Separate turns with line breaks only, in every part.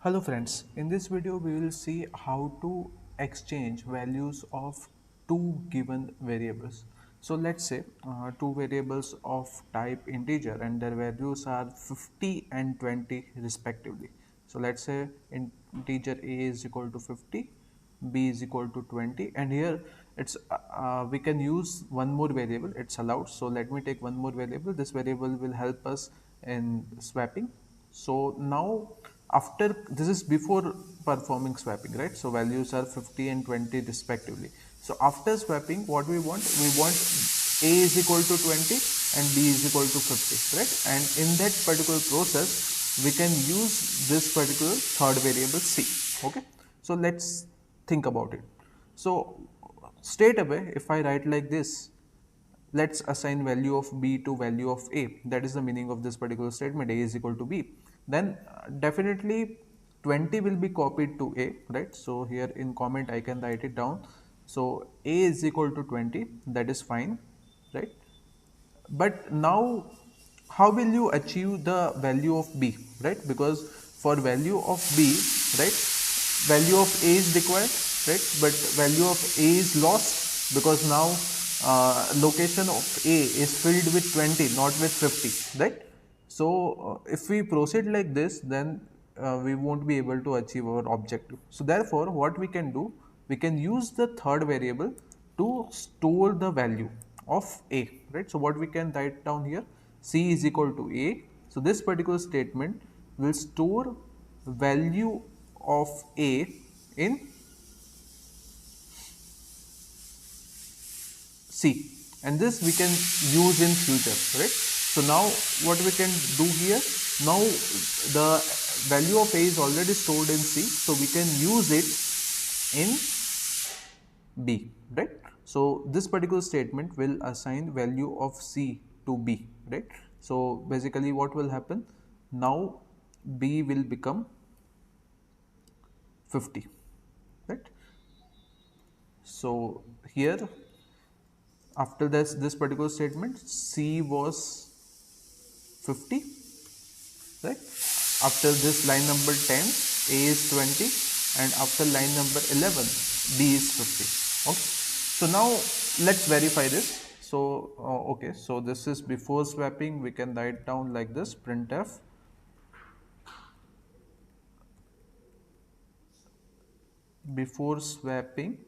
Hello friends, in this video we will see how to exchange values of two given variables. So let's say two variables of type integer and their values are 50 and 20 respectively. So let's say integer a is equal to 50, b is equal to 20, and here it's we can use one more variable, it's allowed. So let me take one more variable. This variable will help us in swapping. So now after this is before performing swapping, right? So values are 50 and 20 respectively. So after swapping, what we want a is equal to 20 and b is equal to 50, right? And in that particular process we can use this particular third variable c. Okay, so let's think about it. So straight away if I write like this, let's assign value of b to value of a. That is the meaning of this particular statement, a is equal to b. Then definitely 20 will be copied to a, right? So here in comment I can write it down. So a is equal to 20, that is fine, right? But now how will you achieve the value of b, right? Because for value of b, right, value of a is required, right? But value of a is lost because now location of a is filled with 20, not with 50, right? So if we proceed like this, then we won't be able to achieve our objective. So therefore what we can do, we can use the third variable to store the value of a, right? So what we can write down here, c is equal to a. So this particular statement will store value of a in C, and this we can use in future, right? So now what we can do here, now the value of A is already stored in C, so we can use it in B, right? So this particular statement will assign value of C to B, right? So basically what will happen, now B will become 50, right? So here after this particular statement, C was 50, right? After this line number 10, A is 20, and after line number 11, B is 50. Okay, so now let's verify this. So okay, so this is before swapping. We can write down like this, printf before swapping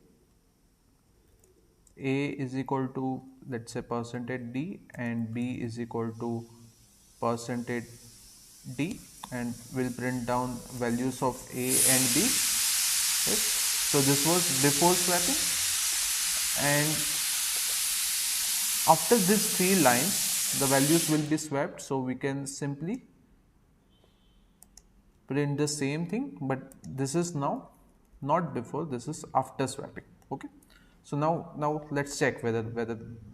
A is equal to, let's say, percentage D, and B is equal to percentage D, and we'll print down values of A and B, right? So this was before swapping, and after these three lines the values will be swapped. So we can simply print the same thing, but this is now not before, this is after swapping. Okay, so now let's check whether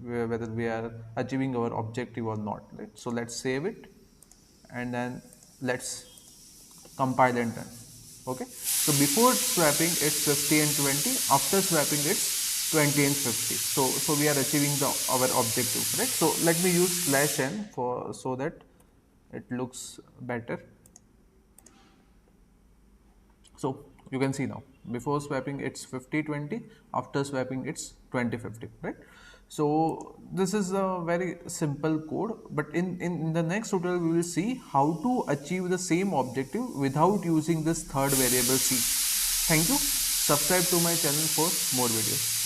we are achieving our objective or not, right? So let's save it and then let's compile and run. Okay, so before swapping it's 50 and 20, after swapping it's 20 and 50. So we are achieving our objective, right? So let me use /n for so that it looks better. So you can see now before swapping it's 50-20, after swapping it's 20-50, right? So this is a very simple code, but in the next tutorial we will see how to achieve the same objective without using this third variable c. Thank you. Subscribe to my channel for more videos.